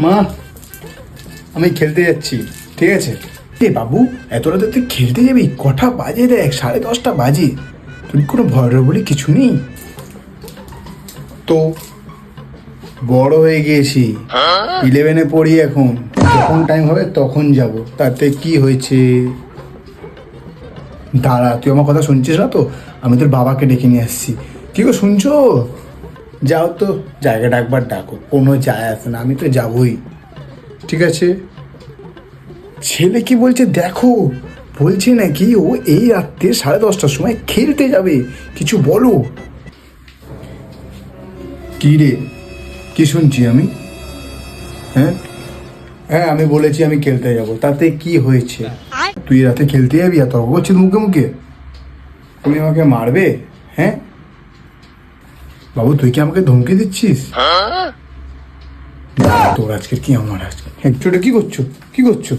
মা, আমি খেলতে যাচ্ছি, ঠিক আছে? এ বাবু, এত রাতে তুই খেলতে যাবি? কটা বাজে দেখ, 10:30 বাজে। তুই কোনো ভয় বলে কিছু নেই তো? বড় হয়ে গিয়েছি, 11-এ পড়ি এখন। যখন টাইম হবে তখন যাব, তাতে কি হয়েছে? দাঁড়া, তুই আমার কথা শুনছিস না তো? আমি তোর বাবাকে ডেকে নিয়ে আসছি। কি গো, শুনছো? যাও তো, জায়গাটা একবার ডাকো, কোনো যায় আসে না, আমি তো যাবই। ঠিক আছে। ছেলে কি বলছে দেখো, বলছে নাকি ও এই রাত্রে 10:30টার সময় খেলতে যাবে। কিছু বলো। কি রে, কি শুনছি আমি? হ্যাঁ হ্যাঁ, আমি বলেছি আমি খেলতে যাব, তাতে কি হয়েছে? তুই রাতে খেলতে যাবি আর তর্ক করছিস মুখে মুখে? তুমি আমাকে মারবে? হ্যাঁ বাবু, তুই কি আমাকে ধমকি দিচ্ছিস? তোর আজকে কি, আমার আজকে, হ্যাঁ, ছোট কি করছো, কি করছো?